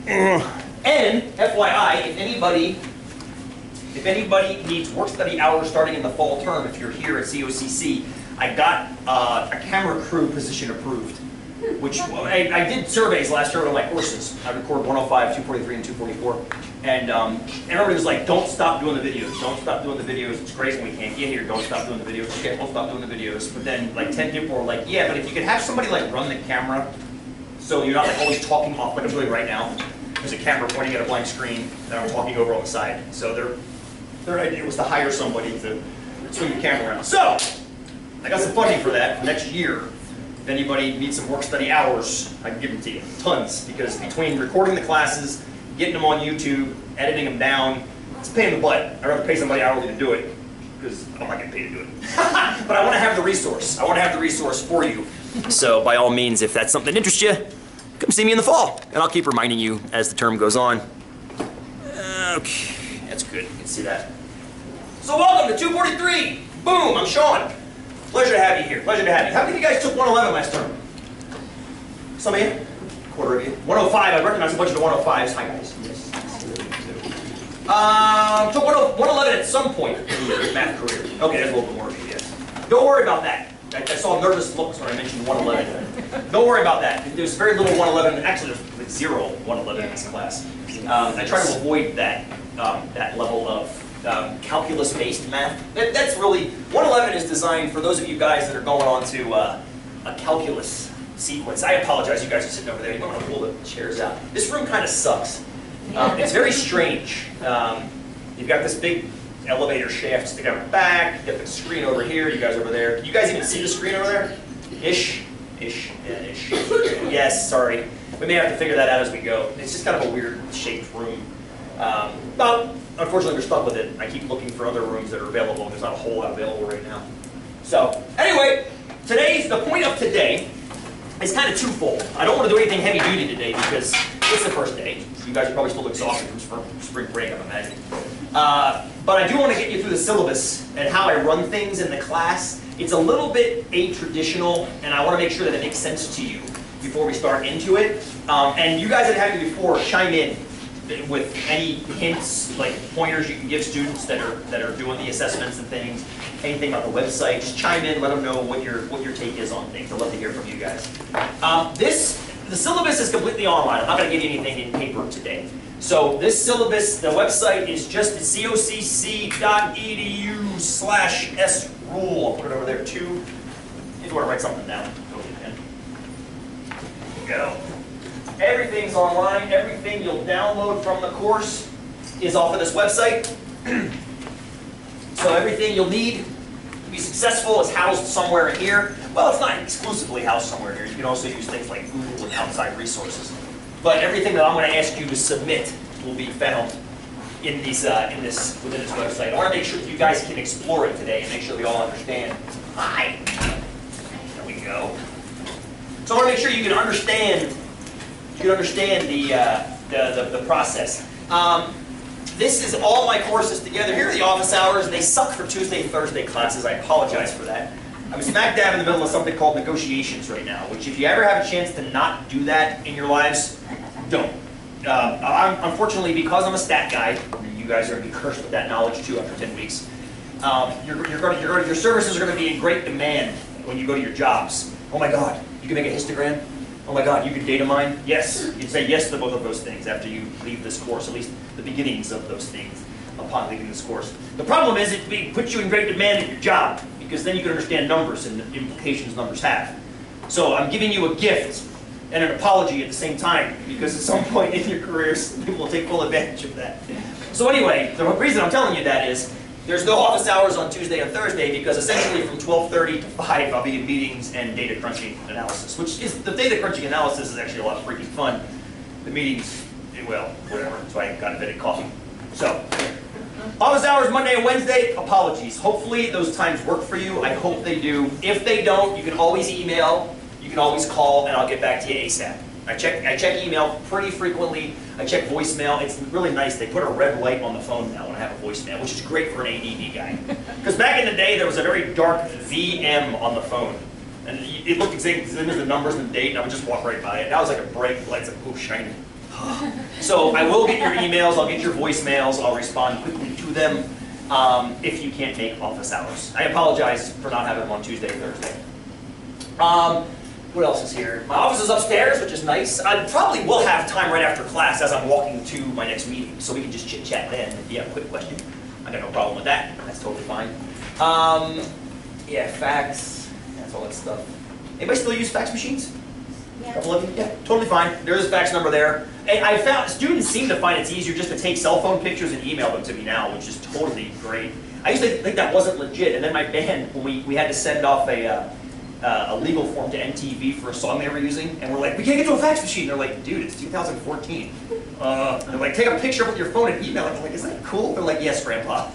And FYI, if anybody needs work study hours starting in the fall term, if you're here at COCC, I got a camera crew position approved. Which I did surveys last year on my courses. I record 105, 243, and 244. And everybody was like, don't stop doing the videos. Don't stop doing the videos. It's great when we can't get here. Don't stop doing the videos. Okay, we'll stop doing the videos. But then like 10 people were like, yeah, but if you could have somebody like run the camera so you're not like always talking off like I'm doing right now. There's a camera pointing at a blank screen that I'm talking over on the side. So their idea was to hire somebody to swing the camera around. So I got some funding for that for next year. If anybody needs some work study hours, I can give them to you, tons, because between recording the classes, getting them on YouTube, editing them down, it's a pain in the butt. I'd rather pay somebody hourly to do it, because I'm not getting paid to do it. But I want to have the resource. I want to have the resource for you. So by all means, if that's something that interests you, come see me in the fall, and I'll keep reminding you as the term goes on. Okay, that's good, you can see that. So welcome to 243. Boom, I'm Sean. Pleasure to have you here. Pleasure to have you. How many of you guys took 111 last term? Some of you? Quarter of you. 105. I recognize a bunch of the 105s. Hi, guys. Yes. Took 111 at some point in your math career. Okay, that's a little bit more of you, yes. Don't worry about that. I saw nervous looks when I mentioned 111. Don't worry about that. There's very little 111. Actually, there's like 0 111 in this class. I try to avoid that, that level of calculus-based math. That's really, 111 is designed for those of you guys that are going on to a calculus sequence. I apologize, you guys are sitting over there. You might want to pull the chairs out. This room kind of sucks. It's very strange. You've got this big elevator shaft sticking out the back. You got the screen over here. You guys over there. Can you guys even see the screen over there? Ish. Yeah, ish. Yes, sorry. We may have to figure that out as we go. It's just kind of a weird shaped room. But unfortunately, we're stuck with it. I keep looking for other rooms that are available. There's not a whole lot available right now. So anyway, the point of today is kind of twofold. I don't want to do anything heavy duty today because it's the first day. You guys are probably still exhausted from spring break, I'm imagining. But I do want to get you through the syllabus and how I run things in the class. It's a little bit a-traditional, and I want to make sure that it makes sense to you before we start into it. And you guys that have me before, chime in with any hints, like pointers you can give students that are doing the assessments and things. Anything about the website, just chime in, let them know what your take is on things. I'd love to hear from you guys. The syllabus is completely online. I'm not going to give you anything in paper today. So this syllabus, the website is just cocc.edu/srule. I'll put it over there too. If you want to write something down, go with your pen. Go. Everything's online. Everything you'll download from the course is off of this website. So everything you'll need to be successful is housed somewhere in here. Well, it's not exclusively housed somewhere here. You can also use things like Google and outside resources. But everything that I'm going to ask you to submit will be found in within this website. I want to make sure that you guys can explore it today and make sure we all understand. Hi. There we go. So I want to make sure you can understand. You understand the process. This is all my courses together. Here are the office hours. They suck for Tuesday and Thursday classes. I apologize for that. I'm smack dab in the middle of something called negotiations right now, which if you ever have a chance to not do that in your lives, don't. Unfortunately, because I'm a stat guy, you guys are going to be cursed with that knowledge too after 10 weeks. Your services are going to be in great demand when you go to your jobs. Oh my God, you can make a histogram? Oh my God, you can data mine? Yes. You can say yes to both of those things after you leave this course, at least the beginnings of those things upon leaving this course. The problem is it puts you in great demand at your job because then you can understand numbers and the implications numbers have. So I'm giving you a gift and an apology at the same time because at some point in your careers, people will take full advantage of that. So anyway, the reason I'm telling you that is there's no office hours on Tuesday and Thursday because essentially from 12:30 to 5 I'll be in meetings and data crunching analysis, which is, the data crunching analysis is actually a lot of freaking fun. The meetings, well, whatever, that's why I got invented coffee. So, office hours Monday and Wednesday, apologies. Hopefully those times work for you. I hope they do. If they don't, you can always email, you can always call, and I'll get back to you ASAP. I check email pretty frequently. I check voicemail. It's really nice. They put a red light on the phone now when I have a voicemail, which is great for an ADD guy. Because back in the day, there was a very dark VM on the phone. And it looked exactly the numbers and the date, and I would just walk right by it. Now it's like a bright light. It's like, oh, shiny. So I will get your emails, I'll get your voicemails, I'll respond quickly to them if you can't make office hours. I apologize for not having them on Tuesday or Thursday. What else is here? My office is upstairs, which is nice. I probably will have time right after class as I'm walking to my next meeting, so we can just chit chat then. If you have a quick question, I got no problem with that. That's totally fine. Yeah, fax, that's all that stuff. Anybody still use fax machines? Yeah. A couple of you? Yeah, totally fine. There's a fax number there. And I found students seem to find it's easier just to take cell phone pictures and email them to me now, which is totally great. I used to think that wasn't legit, and then my band, when we had to send off a legal form to MTV for a song they were using, and we're like, we can't get to a fax machine. They're like, dude, it's 2014. They're like, take a picture with your phone and email it. I'm like, is that cool? They're like, yes, Grandpa.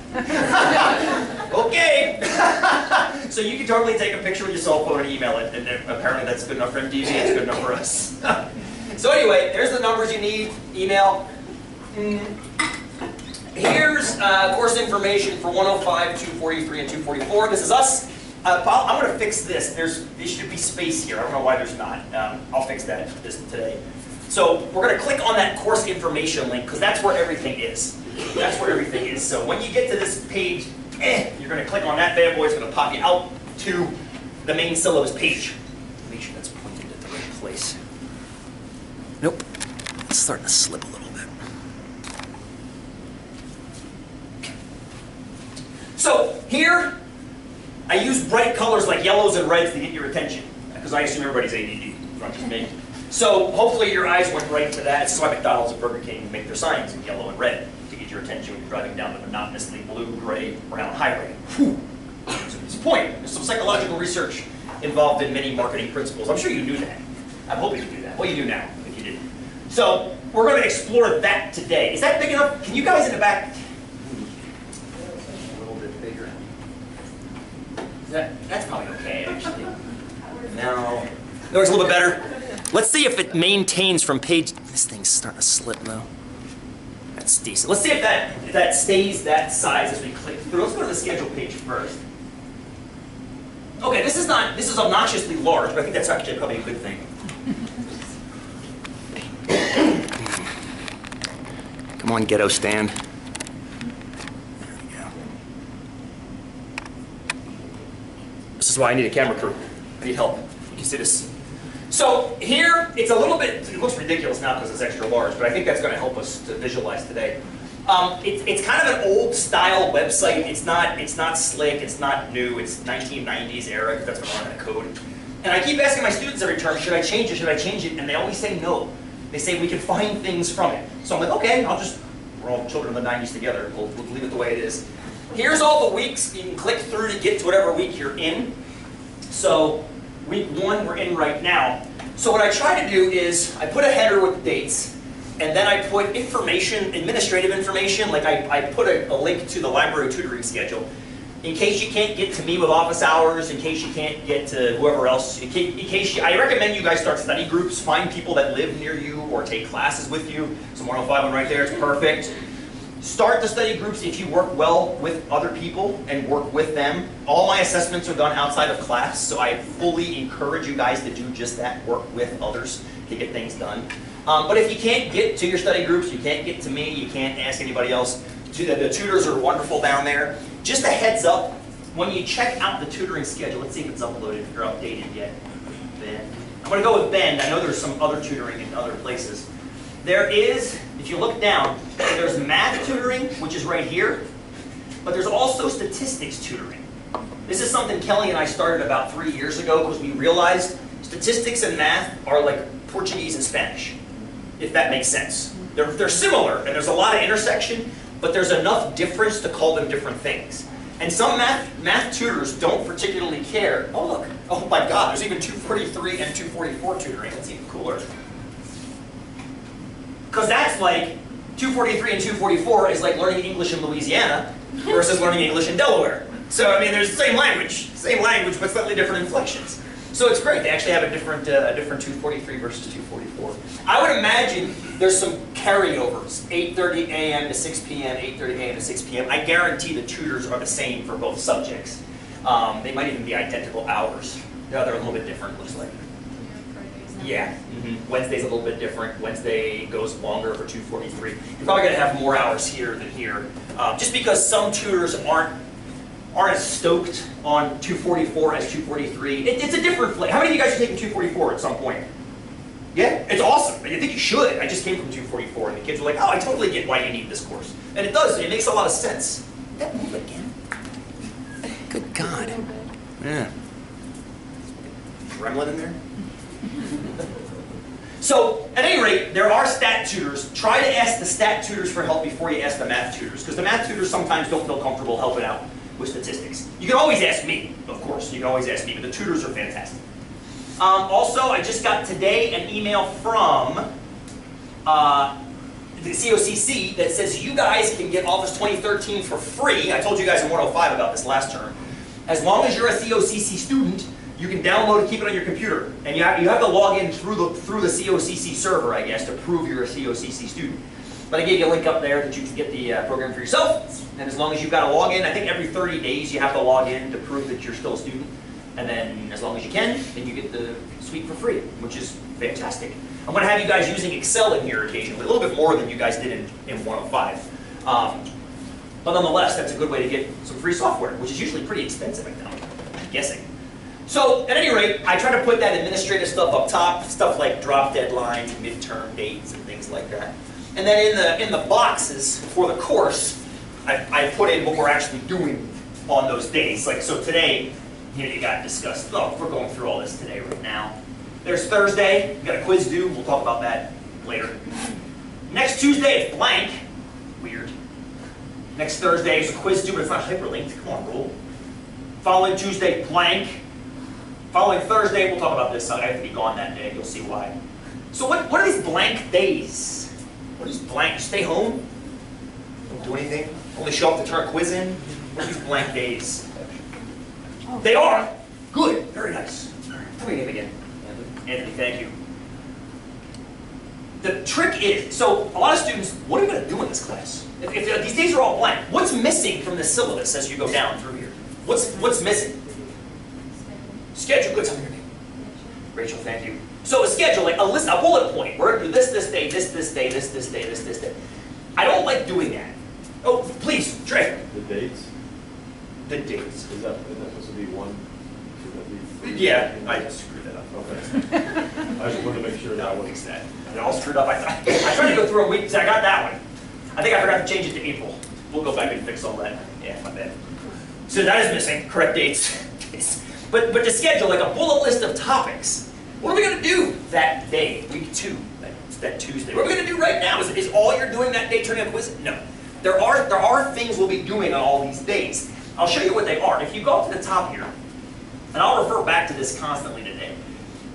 Okay. So you can totally take a picture with your cell phone and email it, and apparently that's good enough for MTV, it's good enough for us. So anyway, there's the numbers you need, email. Here's course information for 105, 243, and 244. This is us. I'm going to fix this. There should be space here. I don't know why there's not. I'll fix that today. So we're going to click on that course information link because that's where everything is. That's where everything is. So when you get to this page, you're going to click on that bad boy. It's going to pop you out to the main syllabus page. Make sure that's pointed at the right place. Nope. It's starting to slip a little bit. Okay. So here, I use bright colors like yellows and reds to get your attention, because I assume everybody's ADD, not just me. So hopefully your eyes went right to that. This is why McDonald's and Burger King make their signs in yellow and red, to get your attention when you're driving down the monotonously blue, gray, brown highway. Whew. So it's a point. There's some psychological research involved in many marketing principles. I'm sure you knew that. I'm hoping you knew that. Well, you do now, if you didn't. So we're going to explore that today. Is that big enough? Can you guys in the back? A little bit bigger. That's probably okay, actually. No. That works a little bit better. Let's see if it maintains from page. This thing's starting to slip though. That's decent. Let's see if that stays that size as we click through. Let's go to the schedule page first. Okay, this is obnoxiously large, but I think that's actually probably a good thing. Come on, ghetto stand. There we go. This is why I need a camera crew. I need help. You can see this. So here, it's a little bit, it looks ridiculous now because it's extra large, but I think that's going to help us to visualize today. It's kind of an old style website. It's not slick, it's not new, it's 1990s era, because that's what I'm on that code. And I keep asking my students every term, should I change it, should I change it? And they always say no. They say we can find things from it. So I'm like, okay, we're all children of the 90s together, we'll leave it the way it is. Here's all the weeks you can click through to get to whatever week you're in. So week 1 we're in right now. So what I try to do is I put a header with dates, and then I put information, administrative information, like I put a link to the library tutoring schedule. In case you can't get to me with office hours, in case you can't get to whoever else, I recommend you guys start study groups, find people that live near you or take classes with you. So 105 one right there, it's perfect. Start the study groups if you work well with other people and work with them. All my assessments are done outside of class, so I fully encourage you guys to do just that, work with others to get things done. But if you can't get to your study groups, you can't get to me, you can't ask anybody else, the tutors are wonderful down there. Just a heads up, when you check out the tutoring schedule, let's see if it's uploaded or updated yet. Ben. I'm going to go with Ben. I know there's some other tutoring in other places. There is, if you look down, there's math tutoring, which is right here, but there's also statistics tutoring. This is something Kelly and I started about 3 years ago because we realized statistics and math are like Portuguese and Spanish, if that makes sense. They're similar, and there's a lot of intersection, but there's enough difference to call them different things. And some math tutors don't particularly care. Oh look, oh my God, there's even 243 and 244 tutoring. That's even cooler. Because that's like, 243 and 244 is like learning English in Louisiana versus learning English in Delaware. So I mean, there's the same language, but slightly different inflections. So it's great. They actually have a different 243 versus 244. I would imagine there's some carryovers, 8:30 a.m. to 6 p.m., 8:30 a.m. to 6 p.m. I guarantee the tutors are the same for both subjects. They might even be identical hours. Yeah, they're a little bit different, looks like. Yeah, Wednesday's a little bit different. Wednesday goes longer for 243. You're probably going to have more hours here than here, just because some tutors aren't as stoked on 244 as 243. It's a different flavor. How many of you guys are taking 244 at some point? Yeah, it's awesome. I think you should. I just came from 244, and the kids were like, "Oh, I totally get why you need this course," and it does. It makes a lot of sense. Did that move again? Good God. Yeah. Gremlin in there. So, at any rate, there are stat tutors. Try to ask the stat tutors for help before you ask the math tutors, because the math tutors sometimes don't feel comfortable helping out with statistics. You can always ask me, of course. You can always ask me, but the tutors are fantastic. Also, I just got today an email from the COCC that says you guys can get Office 2013 for free. I told you guys in 105 about this last term. As long as you're a COCC student, you can download and keep it on your computer. And you have to log in through the COCC server, I guess, to prove you're a COCC student. But I gave you a link up there that you can get the program for yourself. And as long as you've got to log in, I think every 30 days you have to log in to prove that you're still a student. And then as long as you can, then you get the suite for free, which is fantastic. I'm going to have you guys using Excel in here occasionally, a little bit more than you guys did in 105. But nonetheless, that's a good way to get some free software, which is usually pretty expensive, I'm guessing. So, at any rate, I try to put that administrative stuff up top, stuff like drop deadlines, midterm dates, and things like that. And then in the boxes for the course, I put in what we're actually doing on those days. Like, so today, here you got discussed. Oh, we're going through all this today right now. There's Thursday, we got a quiz due, we'll talk about that later. Next Tuesday, it's blank. Weird. Next Thursday is a quiz due, but it's not hyperlinked. Come on, rule. Following Tuesday, blank. Following Thursday, we'll talk about this. I have to be gone that day. You'll see why. So what are these blank days? What is blank? You stay home? Don't do anything? Only show up to turn a quiz in? What are these blank days? They are! Good. Very nice. Tell me your name again. Anthony, thank you. The trick is, so a lot of students, what are you going to do in this class? If these days are all blank, what's missing from the syllabus as you go down through here? What's missing? Schedule. Good. Tell me your name. Rachel, thank you. So a schedule, like a list, a bullet point. We're going to do this day, this day, this day. I don't like doing that. Oh, please, Trey. The dates? The dates. Is that supposed to be one? Yeah, I just screwed that up. Okay. I just wanted to make sure that fix that. It all screwed up. I tried to go through a week, so I got that one. I think I forgot to change it to April. We'll go back and fix all that. Yeah, my bad. So that is missing. Correct dates. But to schedule like a bullet list of topics. What are we going to do that day, week 2, that Tuesday? What are we going to do right now? Is all you're doing that day turning a quiz? No. There are things we'll be doing on all these days. I'll show you what they are. If you go up to the top here, and I'll refer back to this constantly today.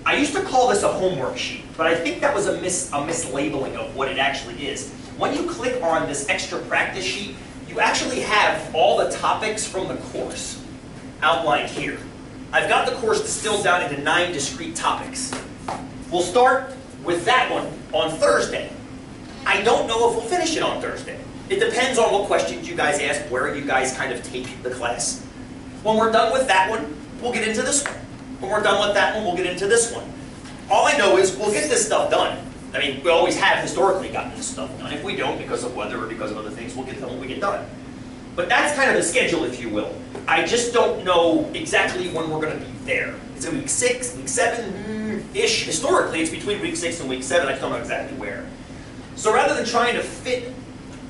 I used to call this a homework sheet, but I think that was a mislabeling of what it actually is. When you click on this extra practice sheet, you actually have all the topics from the course outlined here. I've got the course distilled down into 9 discrete topics. We'll start with that one on Thursday. I don't know if we'll finish it on Thursday. It depends on what questions you guys ask, where you guys kind of take the class. When we're done with that one, we'll get into this one. When we're done with that one, we'll get into this one. All I know is we'll get this stuff done. I mean, we always have historically gotten this stuff done. If we don't, because of weather or because of other things, we'll get done when we get done. But that's kind of the schedule, if you will. I just don't know exactly when we're going to be there. It's in week 6, week 7-ish. Historically, it's between week 6 and week 7. I just don't know exactly where. So rather than trying to fit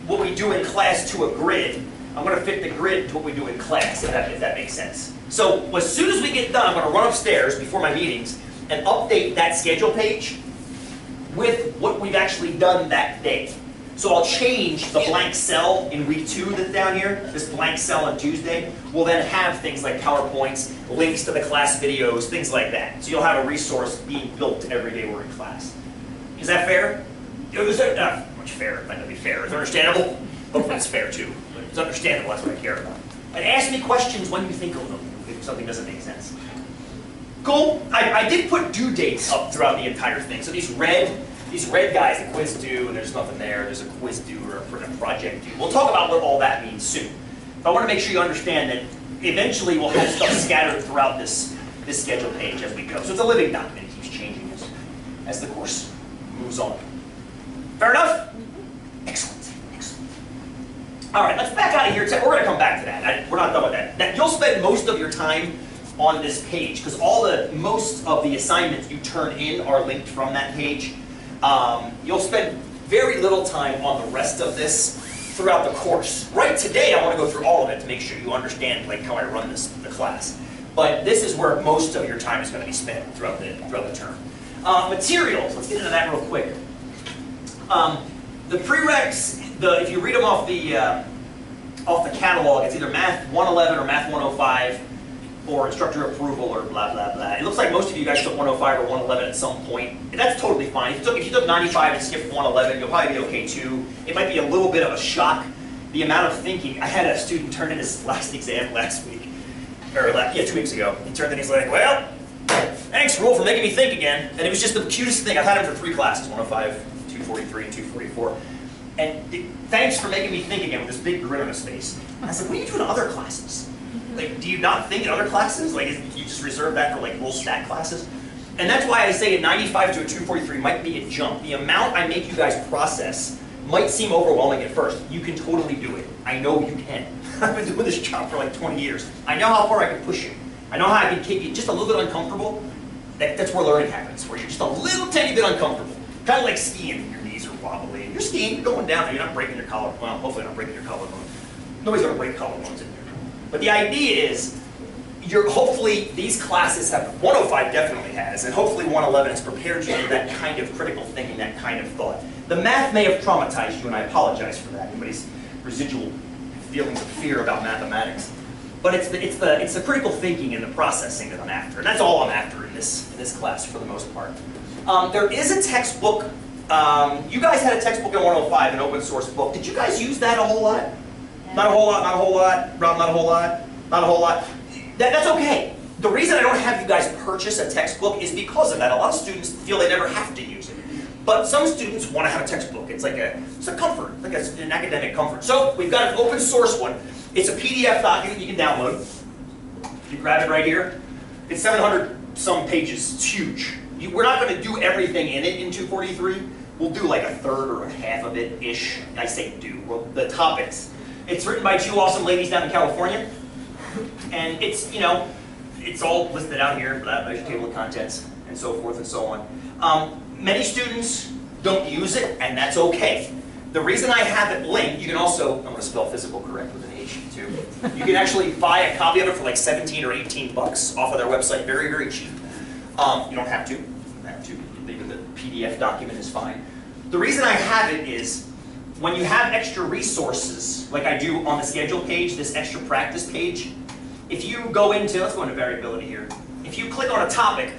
what we do in class to a grid, I'm going to fit the grid to what we do in class, if that makes sense. So as soon as we get done, I'm going to run upstairs before my meetings and update that schedule page with what we've actually done that day. So I'll change the blank cell in week 2 that's down here, this blank cell on Tuesday. We'll then have things like PowerPoints, links to the class videos, things like that. So you'll have a resource being built every day we're in class. Is that fair? Is that not much fair? It might not be fair. Is it understandable? Hopefully it's fair too. But it's understandable, that's what I care about. And ask me questions when you think of them, if something doesn't make sense. Cool? I did put due dates up throughout the entire thing. So these red guys, the quiz due, and there's nothing there. There's a quiz due or a project due. We'll talk about what all that means soon. But I want to make sure you understand that eventually we'll have stuff scattered throughout this schedule page as we go. So it's a living document. It keeps changing this. as the course moves on. Fair enough? Excellent, excellent. All right, let's back out of here. We're going to come back to that. We're not done with that. Now, you'll spend most of your time on this page because most of the assignments you turn in are linked from that page. You'll spend very little time on the rest of this throughout the course. Right today, I want to go through all of it to make sure you understand like how I run the class. But this is where most of your time is going to be spent throughout the term. Materials. Let's get into that real quick. The prereqs, if you read them off the catalog, it's either Math 111 or Math 105 or instructor approval or blah, blah, blah. It looks like most of you guys took 105 or 111 at some point. And that's totally fine. If you took 95 and skipped 111, you'll probably be okay too. It might be a little bit of a shock. The amount of thinking. I had a student turn in his last exam last week. Or 2 weeks ago. He turned in, he's like, well, thanks, Rule, for making me think again. And it was just the cutest thing. I've had him for 3 classes, 105, 243, and 244. And thanks for making me think again with this big grin on his face. And I said, what do you do in other classes? Like, do you not think in other classes? Like, you just reserve that for like little stat classes? And that's why I say a 95 to a 243 might be a jump. The amount I make you guys process might seem overwhelming at first. You can totally do it. I know you can. I've been doing this job for like 20 years. I know how far I can push you. I know how I can keep you just a little bit uncomfortable. That's where learning happens, where you're just a little tiny bit uncomfortable. Kind of like skiing, your knees are wobbly. You're skiing, you're going down, and you're not breaking your collarbone. Well, hopefully not breaking your collarbone. Nobody's going to break collarbones in here. But the idea is, hopefully these classes have, 105 definitely has, and hopefully 111 has prepared you for that kind of critical thinking, that kind of thought. The math may have traumatized you, and I apologize for that. Anybody's residual feelings of fear about mathematics. But it's the critical thinking and the processing that I'm after. And that's all I'm after in this class for the most part. There is a textbook. You guys had a textbook in 105, an open source book. Did you guys use that a whole lot? Not a whole lot, not a whole lot, Rob, not a whole lot, not a whole lot. That's okay. The reason I don't have you guys purchase a textbook is because of that. A lot of students feel they never have to use it. But some students want to have a textbook. It's like it's a comfort, like an academic comfort. So we've got an open source one. It's a PDF document you can download. You grab it right here. It's 700 some pages. It's huge. We're not going to do everything in it in 243. We'll do like a third or a half of it-ish. I say do. Well, the topics. It's written by 2 awesome ladies down in California. And it's, it's all listed out here, there's your table of contents, and so forth and so on. Many students don't use it, and that's okay. The reason I have it linked, you can also, I'm going to spell physical correct with an H too. You can actually buy a copy of it for like 17 or 18 bucks off of their website, very, very cheap. You don't have to. Even the PDF document is fine. The reason I have it is, when you have extra resources, like I do on the schedule page, this extra practice page, if you go into, let's go into variability here. If you click on a topic,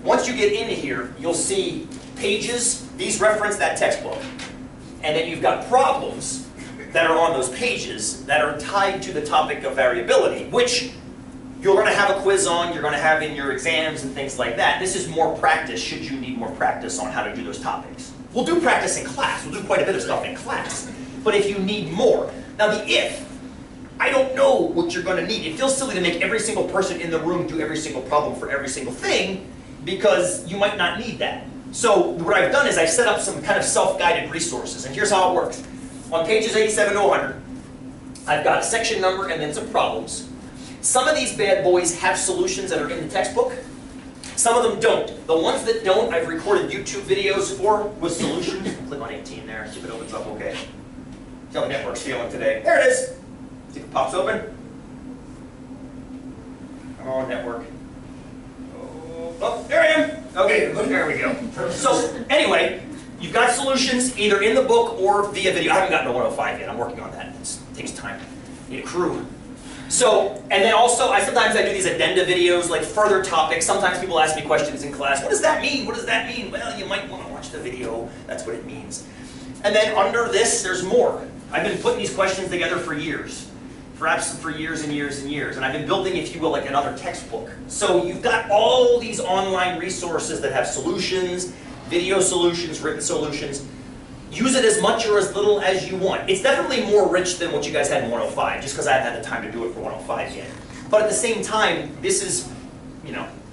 once you get into here, you'll see pages, these reference that textbook. And then you've got problems that are on those pages that are tied to the topic of variability, which you're going to have a quiz on, you're going to have in your exams and things like that. This is more practice should you need more practice on how to do those topics. We'll do practice in class. We'll do quite a bit of stuff in class. But if you need more, now the if, I don't know what you're going to need. It feels silly to make every single person in the room do every single problem for every single thing because you might not need that. So what I've done is I've set up some kind of self-guided resources, and here's how it works. On pages 87 to 100, I've got a section number and then some problems. Some of these bad boys have solutions that are in the textbook. Some of them don't. The ones that don't, I've recorded YouTube videos for with solutions. Click on 18 there, see if it opens up okay. See how the network's feeling today. There it is. See if it pops open. Come on, network. Oh, there I am. Okay, there we go. So anyway, you've got solutions either in the book or via video. I haven't gotten to 105 yet. I'm working on that. It takes time. Need a crew. So, and then also, sometimes I do these addenda videos, like further topics. Sometimes people ask me questions in class. What does that mean? What does that mean? Well, you might want to watch the video. That's what it means. And then under this, there's more. I've been putting these questions together for years. Perhaps for years and years and years. And I've been building, if you will, like another textbook. So you've got all these online resources that have solutions, video solutions, written solutions. Use it as much or as little as you want. It's definitely more rich than what you guys had in 105, just because I haven't had the time to do it for 105 yet. But at the same time, this is,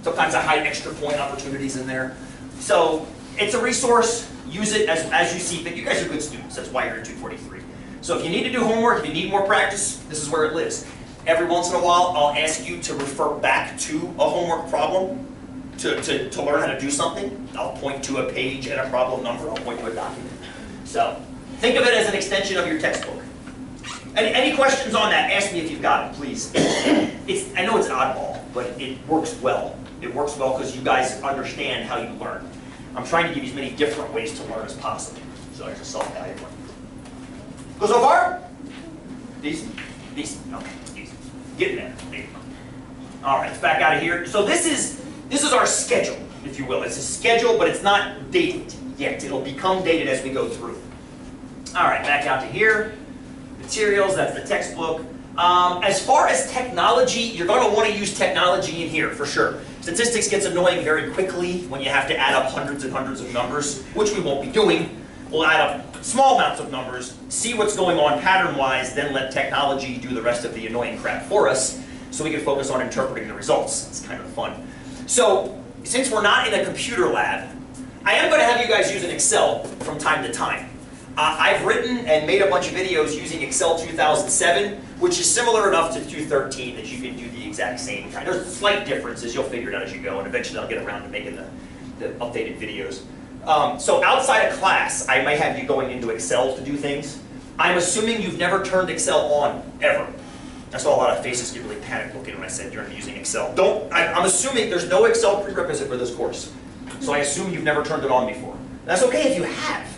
sometimes I hide extra point opportunities in there. So it's a resource. Use it as you see fit. You guys are good students. That's why you're in 243. So if you need to do homework, if you need more practice, this is where it lives. Every once in a while, I'll ask you to refer back to a homework problem to learn how to do something. I'll point to a page and a problem number. I'll point to a document. So think of it as an extension of your textbook. Any questions on that? Ask me if you've got it, please. I know it's an oddball, but it works well. It works well because you guys understand how you learn. I'm trying to give you as many different ways to learn as possible. So it's a self-guided one. Go so far? Decent? Decent. Okay, decent. Getting there. All right, let's back out of here. So this is our schedule, if you will. It's a schedule, but it's not dated yet. It'll become dated as we go through. All right, back out to here. Materials, that's the textbook. As far as technology, you're going to want to use technology in here, for sure. Statistics gets annoying very quickly when you have to add up hundreds and hundreds of numbers, which we won't be doing. We'll add up small amounts of numbers, see what's going on pattern-wise, then let technology do the rest of the annoying crap for us, so we can focus on interpreting the results. It's kind of fun. So, since we're not in a computer lab, I am going to have you guys use an Excel from time to time. I've written and made a bunch of videos using Excel 2007, which is similar enough to 213 that you can do the exact same kind. There's slight differences. You'll figure it out as you go, and eventually I'll get around to making the updated videos. So outside of class, I may have you going into Excel to do things. I'm assuming you've never turned Excel on, ever. I saw a lot of faces get really panicked looking when I said you're using Excel. I'm assuming there's no Excel prerequisite for this course. So I assume you've never turned it on before. That's okay if you have.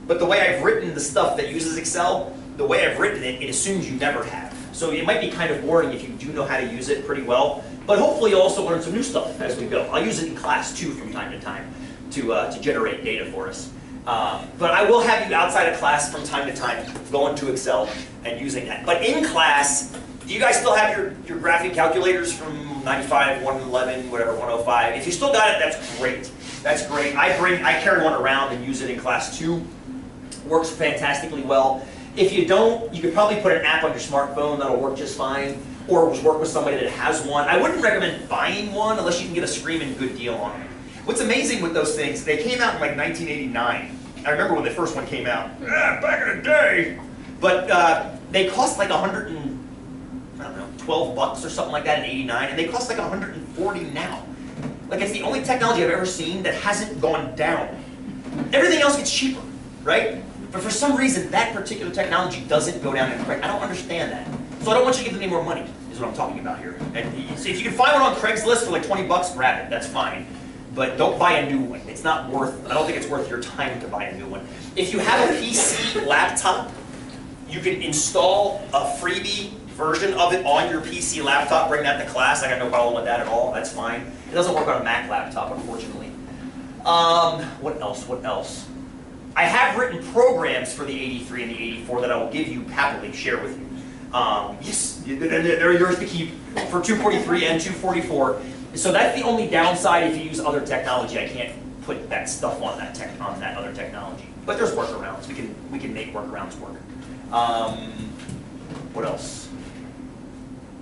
But the way I've written the stuff that uses Excel, the way I've written it, it assumes you never have. So it might be kind of boring if you do know how to use it pretty well. But hopefully you'll also learn some new stuff as we go. I'll use it in class too from time to time to generate data for us. But I will have you outside of class from time to time going to Excel and using that. But in class, do you guys still have your graphing calculators from 95, 111, whatever, 105? If you still got it, that's great. That's great. I carry one around and use it in class too. Works fantastically well. If you don't, you could probably put an app on your smartphone that'll work just fine, or work with somebody that has one. I wouldn't recommend buying one unless you can get a screaming good deal on them. What's amazing with those things, they came out in like 1989. I remember when the first one came out, back in the day. But they cost like 12 bucks or something like that in '89, and they cost like 140 now. Like it's the only technology I've ever seen that hasn't gone down. Everything else gets cheaper, right? But for some reason, that particular technology doesn't go down in price. I don't understand that. So I don't want you to give them any more money, is what I'm talking about here. And so if you can find one on Craigslist for like 20 bucks, grab it, that's fine. But don't buy a new one. It's not worth, I don't think it's worth your time to buy a new one. If you have a PC laptop, you can install a freebie version of it on your PC laptop, bring that to class. I got no problem with that at all, that's fine. It doesn't work on a Mac laptop, unfortunately. What else? I have written programs for the 83 and the 84 that I will give you, happily share with you. Yes, they're yours to keep for 243 and 244. So that's the only downside if you use other technology. I can't put that stuff on that other technology. But there's workarounds. We can make workarounds work. What else?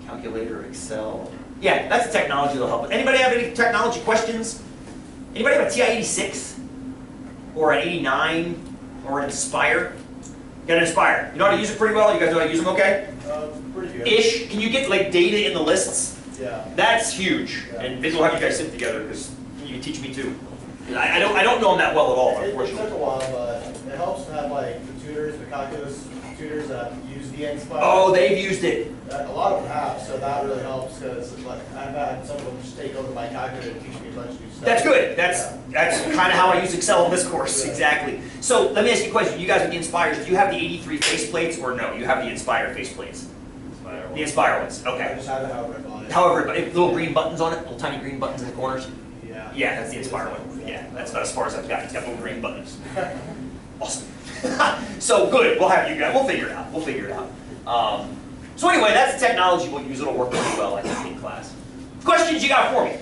Calculator, Excel. Yeah, that's the technology that'll help. Anybody have any technology questions? Anybody have a TI-86? Or an 89? Or an Inspire? You got an Inspire. You know how to use it pretty well? You guys know how to use them okay? Pretty good. Ish. Can you get like data in the lists? Yeah. That's huge. Yeah. And maybe we'll have you guys sit together because you can teach me too. I don't know them that well at all, It unfortunately. took a while, but it helps to have like the tutors, the calculus tutors that use the Inspire. Oh, they've used it. A lot of them have, so that really helps because like I've had some of them just take over my calculator and teach me a bunch of new stuff. That's good. That's Yeah. kind of how I use Excel in this course. Yeah. Exactly. So let me ask you a question. You guys with the Inspires, do you have the 83 faceplates or no? You have the Inspire faceplates? The Inspire ones. I Okay. just have it however I bought it. However, little green buttons on it, little tiny green buttons in the corners. Yeah. Yeah, that's the Inspire one. Yeah, that's about as far as I've got. It's got little green buttons. Awesome. So good. We'll have you guys. We'll figure it out. We'll figure it out. So anyway, that's the technology we'll use. It'll work really well, I think, in class. Questions you got for me?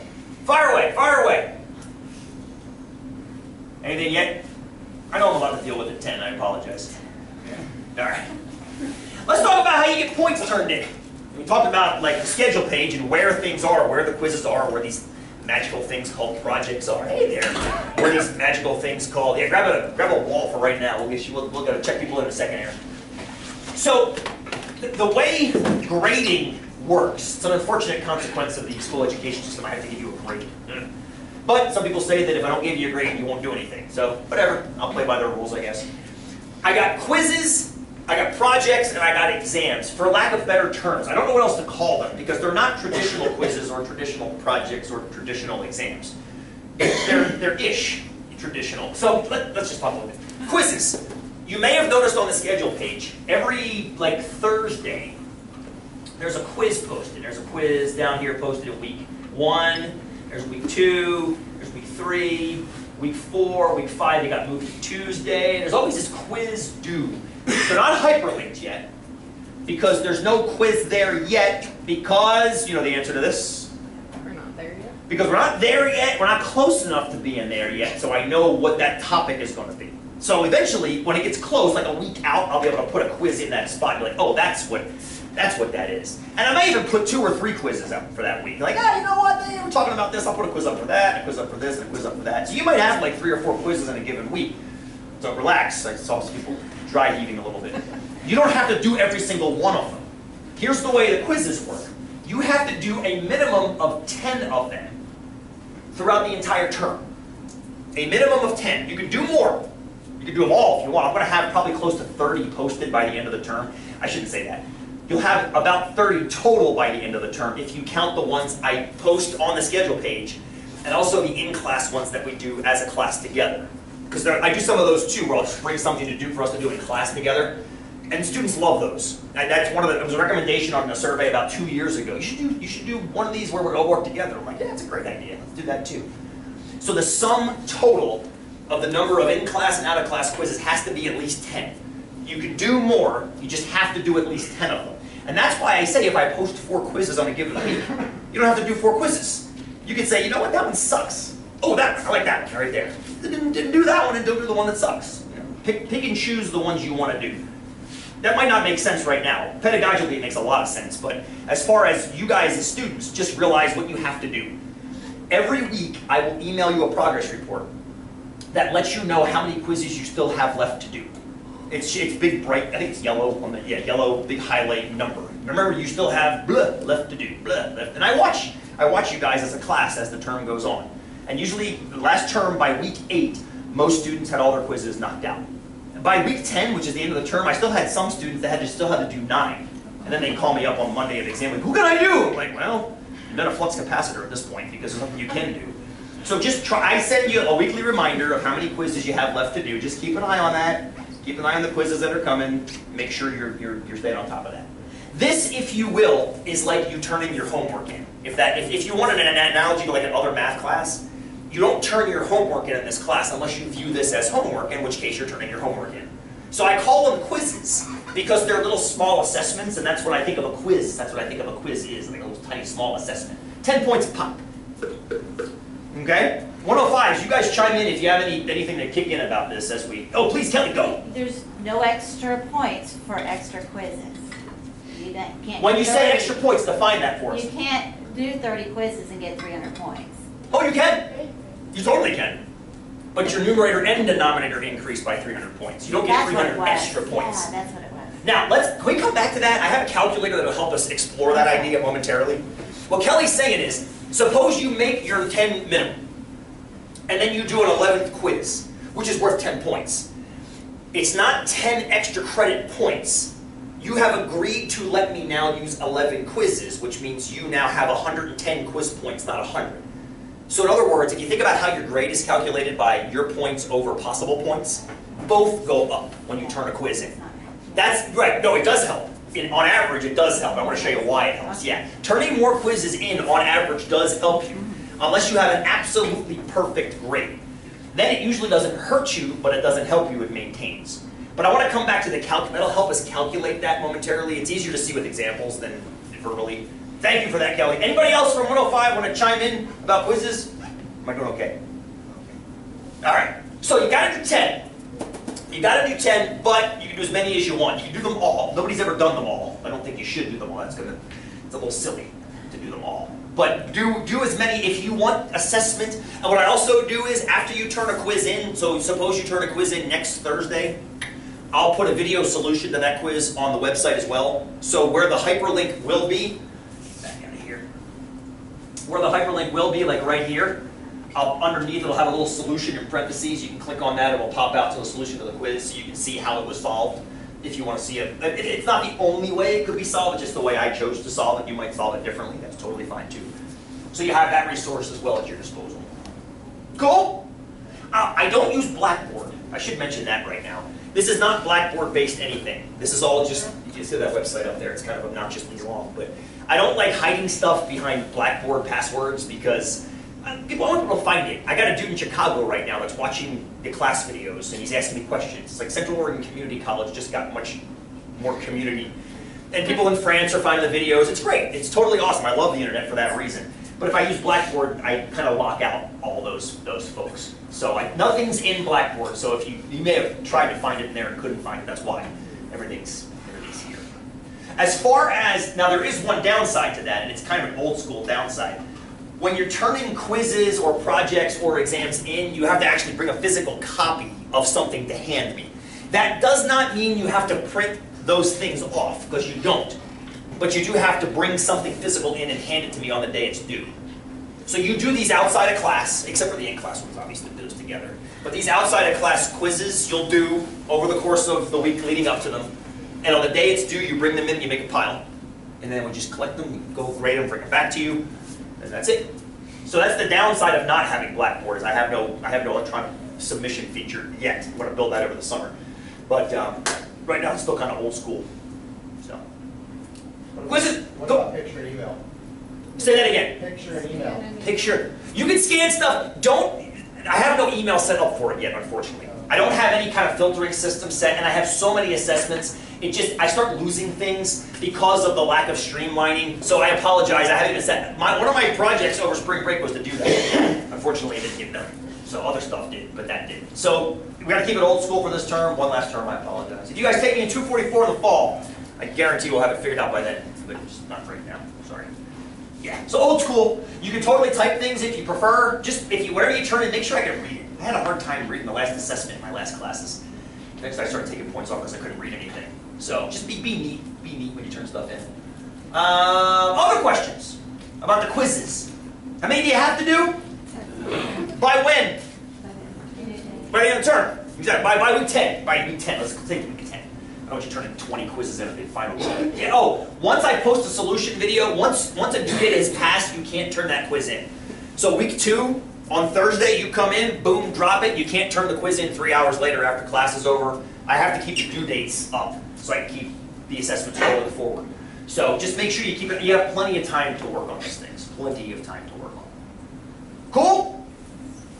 Fire away. Fire away. Anything yet? I know I'm allowed to deal with at 10. I apologize. All right. Let's talk about how you get points turned in. We talked about like the schedule page and where things are, where the quizzes are, where these magical things called projects are. Hey there. What are these magical things called? Yeah, grab a wall for right now. We'll go check people in a second here. So the way grading works, it's an unfortunate consequence of the school education system. I have to give you a grade. But some people say that if I don't give you a grade, you won't do anything. So whatever, I'll play by their rules, I guess. I got quizzes, I got projects, and I got exams, for lack of better terms. I don't know what else to call them, because they're not traditional quizzes or traditional projects or traditional exams. They're ish traditional. So let's just talk a little bit. Quizzes. You may have noticed on the schedule page, every Thursday, there's a quiz posted. There's a quiz down here posted in week 1, there's week 2, there's week 3, week 4, week 5, they got moved to Tuesday. There's always this quiz due. They're not hyperlinked yet, because there's no quiz there yet, because, you know the answer to this? We're not there yet. Because we're not there yet, we're not close enough to being there yet, so I know what that topic is going to be. So eventually, when it gets close, like a week out, I'll be able to put a quiz in that spot. Be like, oh, that's what that is. And I may even put 2 or 3 quizzes up for that week. Like, you know what, they were talking about this, I'll put a quiz up for that, a quiz up for this, and a quiz up for that. So you might have like 3 or 4 quizzes in a given week. So relax, I saw some people dry heaving a little bit. You don't have to do every single one of them. Here's the way the quizzes work. You have to do a minimum of 10 of them throughout the entire term. A minimum of 10. You can do more. You can do them all if you want. I'm going to have probably close to 30 posted by the end of the term. I shouldn't say that. You'll have about 30 total by the end of the term if you count the ones I post on the schedule page and also the in-class ones that we do as a class together. Because I do some of those too, where I'll just bring something to do for us to do in class together. And students love those. And that's one of it was a recommendation on a survey about 2 years ago. You should do one of these where we all work together. I'm like, yeah, that's a great idea. Let's do that too. So the sum total of the number of in-class and out-of-class quizzes has to be at least 10. You can do more, you just have to do at least 10 of them. And that's why I say if I post 4 quizzes on a given week, you don't have to do 4 quizzes. You can say, you know what, that one sucks. Oh, that one, I like that one right there. Didn't do that one and don't do the one that sucks. You know, pick and choose the ones you want to do. That might not make sense right now. Pedagogically, it makes a lot of sense, but as far as you guys as students, just realize what you have to do. Every week, I will email you a progress report that lets you know how many quizzes you still have left to do. It's big, bright, I think it's yellow on the, yellow, big highlight number. Remember, you still have blah left to do, blah left. And I watch you guys as a class as the term goes on. And usually, the last term, by week 8, most students had all their quizzes knocked out. By week 10, which is the end of the term, I still had some students that still had to do 9. And then they call me up on Monday at the exam, like, who can I do? I'm like, well, you've done a flux capacitor at this point because there's nothing you can do. So just try, I send you a weekly reminder of how many quizzes you have left to do. Just keep an eye on that. Keep an eye on the quizzes that are coming. Make sure you're staying on top of that. This, if you will, is like you turning your homework in. If you wanted an analogy to like another math class, you don't turn your homework in this class unless you view this as homework, in which case you're turning your homework in. So I call them quizzes because they're little small assessments, and that's what I think of a quiz. That's what I think of a quiz is, like a little tiny small assessment. 10 points pop. Okay? 105s, you guys chime in if you have anything to kick in about this as we... Oh, please, Kelly, go! There's no extra points for extra quizzes. You can't When you say 30. extra points, define that for us. You can't do 30 quizzes and get 300 points. Oh, you can? You totally can. But your numerator and denominator increase by 300 points. You don't get That's what it 300 was. extra points. Yeah, that's what it was. Now, can we come back to that? I have a calculator that will help us explore that idea momentarily. What Kelly's saying is, suppose you make your 10 minimum, and then you do an 11th quiz, which is worth 10 points. It's not 10 extra credit points. You have agreed to let me now use 11 quizzes, which means you now have 110 quiz points, not 100. So in other words, if you think about how your grade is calculated by your points over possible points, both go up when you turn a quiz in. That's right. No, it does help. On average, it does help. I want to show you why it helps. Yeah, turning more quizzes in on average does help you, unless you have an absolutely perfect grade. Then it usually doesn't hurt you, but it doesn't help you. It maintains. But I want to come back to the calc. That'll help us calculate that momentarily. It's easier to see with examples than verbally. Thank you for that, Kelly. Anybody else from 105 want to chime in about quizzes? Am I doing okay? All right. So you got to do 10. You got to do 10, but you can do as many as you want. You can do them all. Nobody's ever done them all. I don't think you should do them all. It's a little silly. to do them all. But do as many, if you want assessment. And what I also do is, after you turn a quiz in, so suppose you turn a quiz in next Thursday, I'll put a video solution to that quiz on the website as well. So where the hyperlink will be, back out of here, where the hyperlink will be, like right here, underneath it'll have a little solution in parentheses. You can click on that, it will pop out to the solution to the quiz so you can see how it was solved. If you want to see it. It's not the only way it could be solved, it's just the way I chose to solve it. You might solve it differently, that's totally fine too. So you have that resource as well at your disposal. Cool? I don't use Blackboard. I should mention that right now. This is not Blackboard-based anything. This is all just, you can see that website up there, it's kind of obnoxiously long, but I don't like hiding stuff behind Blackboard passwords because I want people to find it. I got a dude in Chicago right now that's watching the class videos and he's asking me questions. It's like Central Oregon Community College just got much more community. And people in France are finding the videos. It's great. It's totally awesome. I love the internet for that reason. But if I use Blackboard, I kind of lock out all those folks. So nothing's in Blackboard. So if you may have tried to find it in there and couldn't find it, that's why. Everything's here. As far as, now there is one downside to that, and it's kind of an old school downside. When you're turning quizzes or projects or exams in, you have to actually bring a physical copy of something to hand me. That does not mean you have to print those things off, because you don't. But you do have to bring something physical in and hand it to me on the day it's due. So you do these outside of class, except for the in-class ones, obviously, do those together. But these outside of class quizzes you'll do over the course of the week leading up to them. And on the day it's due, you bring them in, you make a pile. And then we just collect them, you go grade them, bring them back to you. And that's it. So that's the downside of not having Blackboard, is I have no electronic submission feature yet. I'm going to build that over the summer. But right now it's still kind of old school. So, quizzes. What Go. about picture and email? Say that again. Picture and email. Picture. You can scan stuff. I have no email set up for it yet, unfortunately. I don't have any kind of filtering system set, and I have so many assessments. I start losing things because of the lack of streamlining. So I apologize. I haven't even set. One of my projects over spring break was to do that. Unfortunately, it didn't get done. So other stuff did, but that didn't. So we got to keep it old school for this term. One last term, I apologize. If you guys take me in 244 in the fall, I guarantee we'll have it figured out by then. But it's not right now. Sorry. Yeah. So old school. You can totally type things if you prefer. Just whatever you turn in, make sure I can read it. I had a hard time reading the last assessment in my last classes. Next, I started taking points off because I couldn't read anything. So just be neat. Be neat when you turn stuff in. Other questions about the quizzes. How many do you have to do? By when? By the end of the term. Exactly. By week 10. By week 10. Let's take week 10. I don't want you turning 20 quizzes in at the final. Yeah, oh, once I post a solution video, once a due date has passed, you can't turn that quiz in. So week 2, on Thursday, you come in, boom, drop it. You can't turn the quiz in 3 hours later after class is over. I have to keep the due dates up so I can keep the assessments rolling forward. So just make sure you keep it. You have plenty of time to work on these things. Plenty of time to work on. Cool?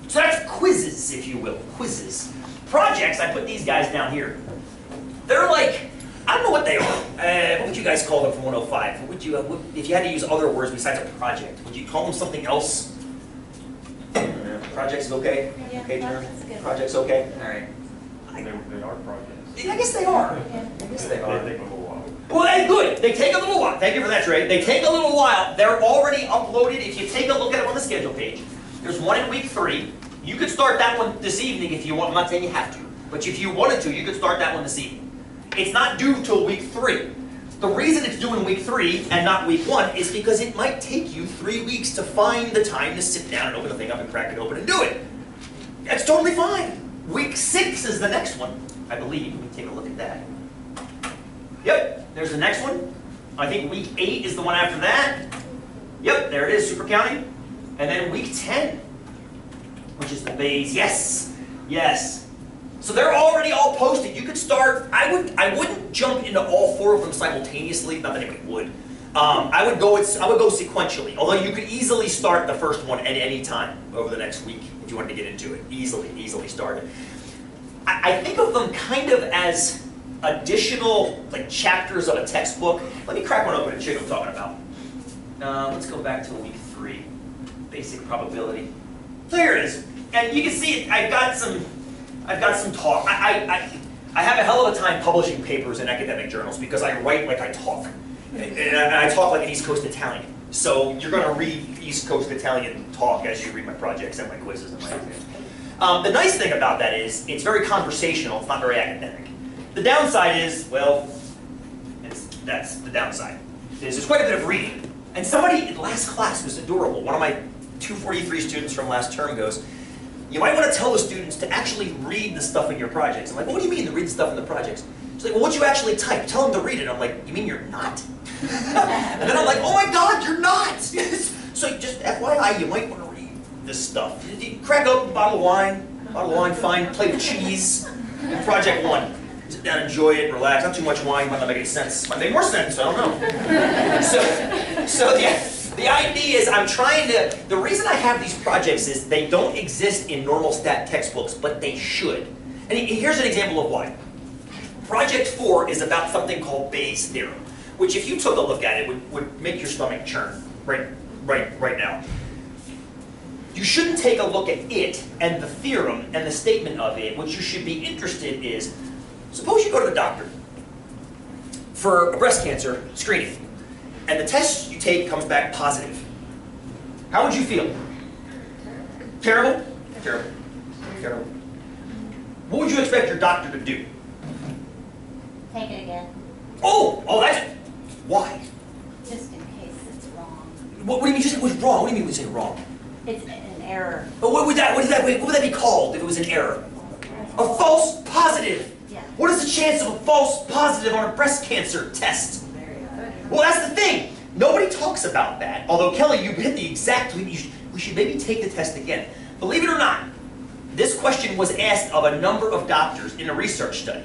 So that's quizzes, if you will. Quizzes. Projects, I put these guys down here. They're like, I don't know what they are. What would you guys call them from 105? What would you, if you had to use other words besides a project, would you call them something else? Projects is okay? Yeah, Okay, Jeremy? project's good. Projects okay? All right. They are projects. I guess they are. Yeah. I guess they are. They take a little while. Well, hey, good. They take a little while. Thank you for that, Trey. They take a little while. They're already uploaded. If you take a look at it on the schedule page, there's one in week 3. You could start that one this evening if you want. I'm not saying you have to. But if you wanted to, you could start that one this evening. It's not due till week 3. The reason it's due in week 3 and not week 1 is because it might take you 3 weeks to find the time to sit down and open the thing up and crack it open and do it. That's totally fine. Week 6 is the next one, I believe. Let me take a look at that. Yep, there's the next one. I think week 8 is the one after that. Yep, there it is, super counting. And then week 10, which is the Bayes. Yes, yes. So they're already all posted. You could start. I wouldn't jump into all 4 of them simultaneously. Not that anybody would. I would go sequentially. Although you could easily start the first one at any time over the next week if you wanted to get into it. Easily start it. I think of them kind of as additional like chapters of a textbook. Let me crack one open and show you what I'm talking about. Let's go back to week 3. Basic probability. So here it is, and you can see it. I've got some talk. I have a hell of a time publishing papers in academic journals because I write like I talk, and I talk like an East Coast Italian. So you're going to read East Coast Italian talk as you read my projects and my quizzes and my exams. The nice thing about that is it's very conversational, it's not very academic. The downside is, well, that's the downside. There's quite a bit of reading. And somebody in last class was adorable. One of my 243 students from last term goes, you might want to tell the students to actually read the stuff in your projects. I'm like, well, what do you mean to read the stuff in the projects? She's like, well, what you actually type, tell them to read it. I'm like, you mean you're not? And then I'm like, oh my God, you're not! So just FYI, you might want to read this stuff. You crack open a bottle of wine, fine, plate of cheese, and project 1. Sit down, enjoy it, relax. Not too much wine, might not make any sense. Might make more sense, I don't know. So the idea is I'm trying to, the reason I have these projects is they don't exist in normal stat textbooks, but they should. And here's an example of why. Project 4 is about something called Bayes' theorem, which if you took a look at it would make your stomach churn right now. You shouldn't take a look at it and the theorem and the statement of it. What you should be interested in is, suppose you go to the doctor for a breast cancer screening, and the test you take comes back positive. How would you feel? Terrible? Terrible. Terrible. What would you expect your doctor to do? Take it again, Oh, that's it. Why? just in case it's wrong. What do you mean you said it was wrong? What do you mean we say wrong? It's an error. But what would that be called if it was an error? A false positive. Yeah. What is the chance of a false positive on a breast cancer test? Well, that's the thing. Nobody talks about that. Although, Kelly, you hit the exact, we should maybe take the test again. Believe it or not, this question was asked of a number of doctors in a research study.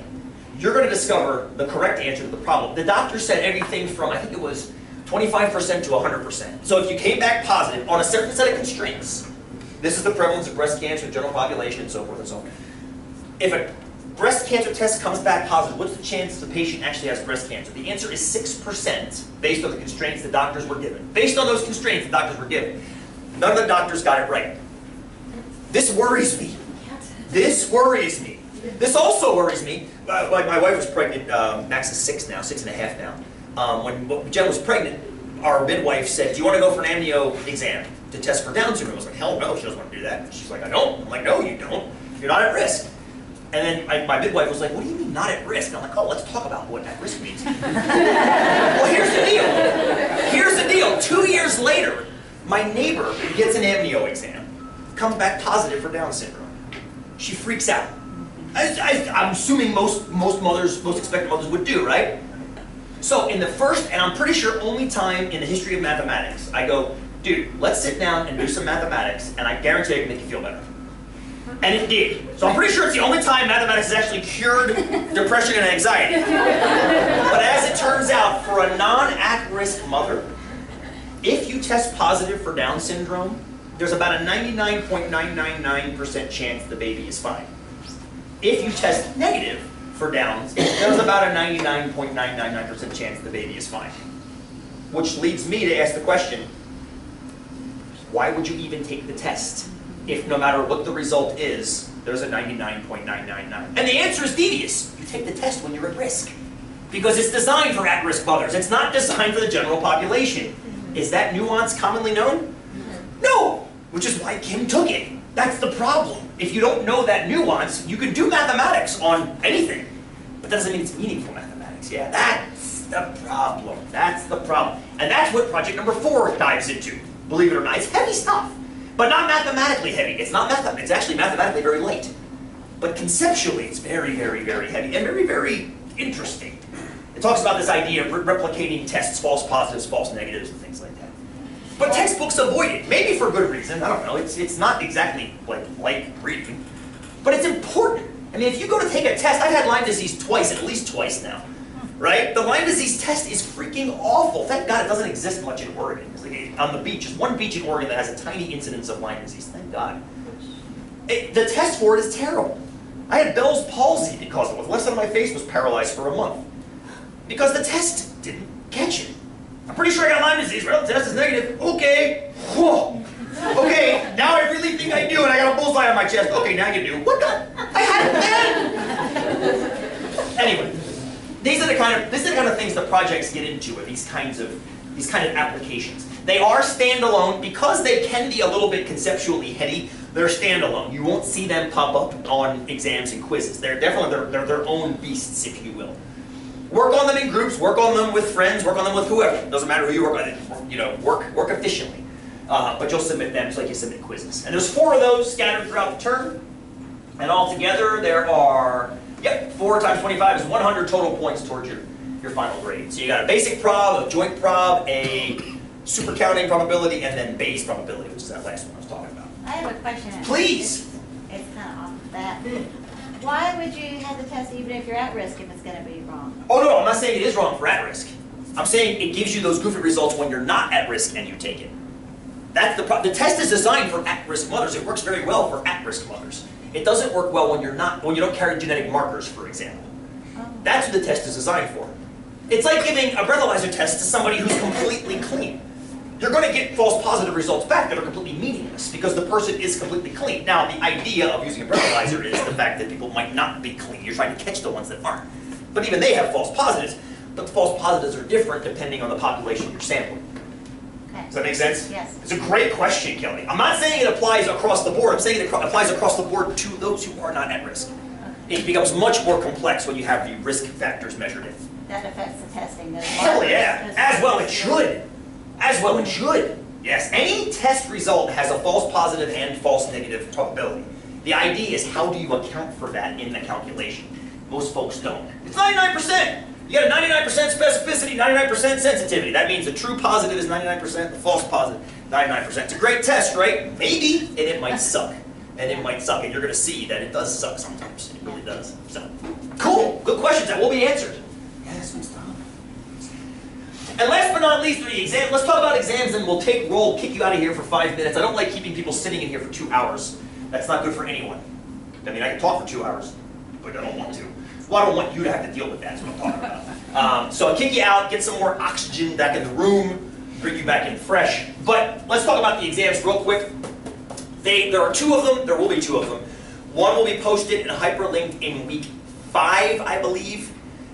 You're going to discover the correct answer to the problem. The doctor said everything from, I think it was 25% to 100%. So if you came back positive on a certain set of constraints, this is the prevalence of breast cancer in the general population and so forth and so on. If a breast cancer test comes back positive, what's the chance the patient actually has breast cancer? The answer is 6% based on the constraints the doctors were given. Based on those constraints the doctors were given. None of the doctors got it right. This worries me. This worries me. This also worries me. Like my wife was pregnant, Max is 6 and a half now. When Jen was pregnant, our midwife said, do you want to go for an amnio exam to test for Down syndrome? I was like, hell no, she doesn't want to do that. She's like, I don't. I'm like, no, you don't. You're not at risk. And then my midwife was like, what do you mean not at risk? And I'm like, oh, let's talk about what at risk means. Well, here's the deal. Here's the deal. 2 years later, my neighbor gets an amnio exam, comes back positive for Down syndrome. She freaks out. I'm assuming most expectant mothers would do, right? So in the first, and I'm pretty sure only time in the history of mathematics, I go, dude, let's sit down and do some mathematics, and I guarantee I can make you feel better. And it did. So I'm pretty sure it's the only time mathematics has actually cured depression and anxiety. But as it turns out, for a non-at-risk mother, if you test positive for Down syndrome, there's about a 99.999% chance the baby is fine. If you test negative for Downs, there's about a 99.999% chance the baby is fine. Which leads me to ask the question, why would you even take the test if no matter what the result is, there's a 99.999? And the answer is devious. You take the test when you're at risk. Because it's designed for at-risk mothers. It's not designed for the general population. Is that nuance commonly known? No! Which is why Kim took it. That's the problem. If you don't know that nuance, you can do mathematics on anything. But that doesn't mean it's meaningful mathematics. Yeah, that's the problem. That's the problem. And that's what project number 4 dives into. Believe it or not, it's heavy stuff. But not mathematically heavy. It's not it's actually mathematically very light. But conceptually, it's very, very, very heavy and very, very interesting. It talks about this idea of replicating tests, false positives, false negatives, and things like that. But textbooks avoid it, maybe for good reason, I don't know, it's not exactly like reading, but it's important. I mean, if you go to take a test, I've had Lyme disease twice, at least twice now, right? The Lyme disease test is freaking awful. Thank God it doesn't exist much in Oregon. It's like on the beach, just one beach in Oregon that has a tiny incidence of Lyme disease, thank God. The test for it is terrible. I had Bell's palsy because of it. The left side of my face was paralyzed for a month. Because the test didn't catch it. I'm pretty sure I got Lyme disease. Well, the test is negative. Okay. Whoa. Okay, now everything I do, and I got a bullseye on my chest. Okay, now you do. What the? I had it then. Anyway, these are the kind of things the projects get into, are these kind of applications. They are standalone because they can be a little bit conceptually heady. They're standalone. You won't see them pop up on exams and quizzes. They're definitely they're their own beasts, if you will. Work on them in groups. Work on them with friends. Work on them with whoever. Doesn't matter who you work on. You know, work efficiently. But you'll submit them just like you submit quizzes. And there's 4 of those scattered throughout the term. And altogether there are 4 times 25 is 100 total points towards your final grade. So you got a basic prob, a joint prob, a super counting probability, and then Bayes probability, which is that last one I was talking about. I have a question. Please! It's kind of off the bat. Why would you have the test even if you're at risk if it's going to be wrong? Oh no, I'm not saying it is wrong for at risk. I'm saying it gives you those goofy results when you're not at risk and you take it. That's the test is designed for at-risk mothers. It works very well for at-risk mothers. It doesn't work well when you don't carry genetic markers, for example. That's what the test is designed for. It's like giving a breathalyzer test to somebody who's completely clean. You're going to get false positive results back that are completely meaningless because the person is completely clean. Now, the idea of using a breathalyzer is the fact that people might not be clean. You're trying to catch the ones that aren't. But even they have false positives. But the false positives are different depending on the population you're sampling. Okay. Does that make sense? Yes. It's a great question, Kelly. I'm not saying it applies across the board. I'm saying it applies across the board to those who are not at risk. It becomes much more complex when you have the risk factors measured in. That affects the testing. Hell yeah! As well it should. As well it should. Yes, any test result has a false positive and false negative probability. The idea is how do you account for that in the calculation? Most folks don't. It's 99%. You got a 99% specificity, 99% sensitivity. That means the true positive is 99%, the false positive 99%. It's a great test, right? Maybe, and it might suck. And it might suck, and you're going to see that it does suck sometimes. It really does. So, cool. Good questions. That will be answered. Yes, we stop. And last but not least, the exam. Let's talk about exams, and we'll kick you out of here for 5 minutes. I don't like keeping people sitting in here for 2 hours. That's not good for anyone. I mean, I can talk for 2 hours, but I don't want to. Well, I don't want you to have to deal with that, is what I'm talking about. So I'll kick you out, get some more oxygen back in the room, bring you back in fresh. But let's talk about the exams real quick. There are 2 of them. There will be 2 of them. One will be posted and hyperlinked in week 5, I believe,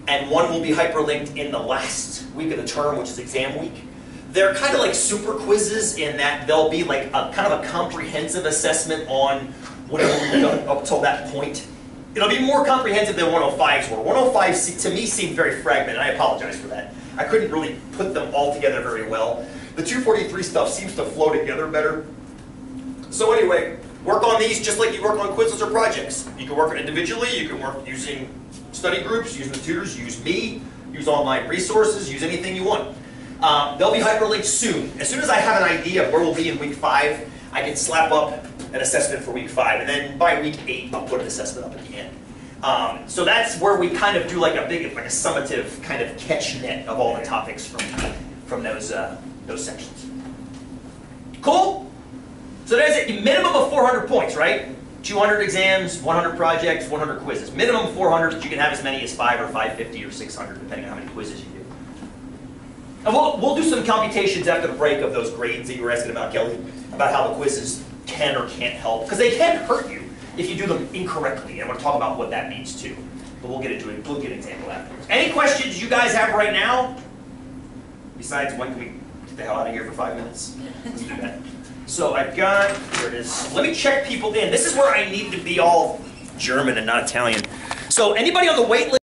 and one will be hyperlinked in the last week of the term, which is exam week. They're kind of like super quizzes in that they'll be like a kind of a comprehensive assessment on whatever we've done up till that point. It'll be more comprehensive than 105s were. 105 to me seemed very fragmented. I apologize for that. I couldn't really put them all together very well. The 243 stuff seems to flow together better. So anyway, work on these just like you work on quizzes or projects. You can work individually, you can work using study groups, using the tutors, use me, use online resources, use anything you want. They'll be hyperlinked soon. As soon as I have an idea of where we'll be in week 5, I can slap up an assessment for week 5, and then by week 8, I'll put an assessment up at the end. So that's where we kind of do like a summative kind of catch net of all the topics from those sections. Cool? So there's a minimum of 400 points, right? 200 exams, 100 projects, 100 quizzes. Minimum 400, but you can have as many as 5 or 550 or 600, depending on how many quizzes you do. And we'll do some computations after the break of those grades that you were asking about, Kelly, about how the quizzes can or can't help. Because they can hurt you if you do them incorrectly. And we'll talk about what that means too. But we'll get into it. We'll get an example afterwards. Any questions you guys have right now? Besides, when can we get the hell out of here for 5 minutes? Let's do that. So I've got, here it is. Let me check people in. This is where I need to be all German and not Italian. So anybody on the wait list?